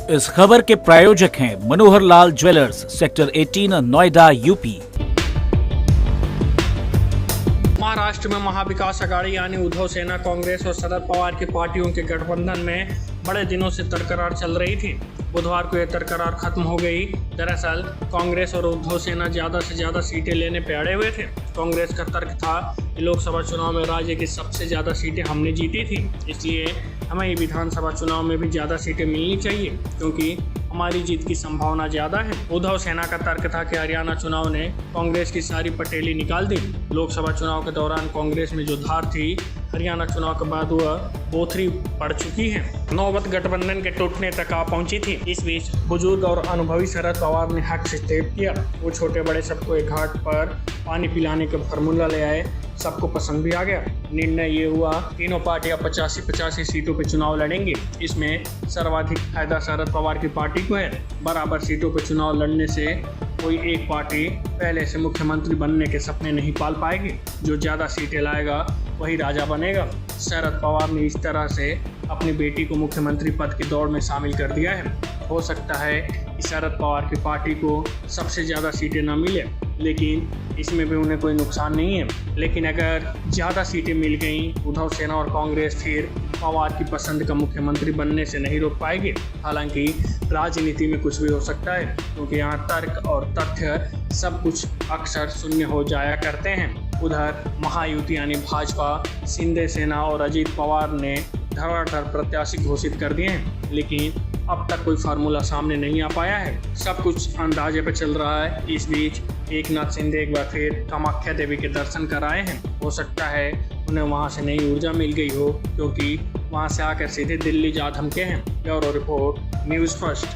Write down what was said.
इस खबर के प्रायोजक हैं Manohar Lal jewellers, sector 18, Noida, UP. Maharashtra में महाविकास आघाड़ी यानी उद्धव सेना, कांग्रेस और शरद पवार की पार्टियों के गठबंधन में बड़े दिनों से तकरार चल रही थी। बुधवार को यह तकरार खत्म हो गई। दरअसल कांग्रेस और उद्धव सेना ज़्यादा से ज़्यादा सीटें लेने पे अड़े हुए थे। कांग्रेस का तर्क था कि लोकसभा चुनाव में राज्य की सबसे ज़्यादा सीटें हमने जीती थी, इसलिए हमें विधानसभा चुनाव में भी ज़्यादा सीटें मिलनी चाहिए क्योंकि हमारी जीत की संभावना ज़्यादा है। उद्धव सेना का तर्क था कि हरियाणा चुनाव ने कांग्रेस की सारी पटेली निकाल दी। लोकसभा चुनाव के दौरान कांग्रेस में जो धार थी, हरियाणा चुनाव के बाद वह बोथरी पड़ चुकी है। नौबत गठबंधन के टूटने तक आ पहुंची थी। इस बीच बुजुर्ग और अनुभवी शरद पवार ने हक से स्टेप किया। वो छोटे बड़े सबको एक घाट पर पानी पिलाने का फार्मूला ले आए। सबको पसंद भी आ गया। निर्णय ये हुआ तीनों पार्टियां 85-85 सीटों पर चुनाव लड़ेंगी। इसमें सर्वाधिक फायदा शरद पवार की पार्टी को है। बराबर सीटों पर चुनाव लड़ने से कोई एक पार्टी पहले से मुख्यमंत्री बनने के सपने नहीं पाल पाएगी। जो ज़्यादा सीटें लाएगा वही राजा बनेगा। शरद पवार ने इस तरह से अपनी बेटी को मुख्यमंत्री पद की दौड़ में शामिल कर दिया है। हो सकता है कि शरद पवार की पार्टी को सबसे ज़्यादा सीटें ना मिले, लेकिन इसमें भी उन्हें कोई नुकसान नहीं है। लेकिन अगर ज़्यादा सीटें मिल गई, उद्धव सेना और कांग्रेस फिर पवार की पसंद का मुख्यमंत्री बनने से नहीं रोक पाएगी। हालांकि राजनीति में कुछ भी हो सकता है क्योंकि यहाँ तर्क और तथ्य सब कुछ अक्सर शून्य हो जाया करते हैं। उधर महायुति यानी भाजपा, शिंदे सेना और अजीत पवार ने धड़ाधड़ प्रत्याशी घोषित कर दिए हैं, लेकिन अब तक कोई फार्मूला सामने नहीं आ पाया है। सब कुछ अंदाजे पे चल रहा है। इस बीच एकनाथ शिंदे एक बार फिर कामाख्या देवी के दर्शन कर आए हैं। हो सकता है उन्हें वहां से नई ऊर्जा मिल गई हो क्योंकि वहां से आकर सीधे दिल्ली जा धमके हैं। Bureau report, news first.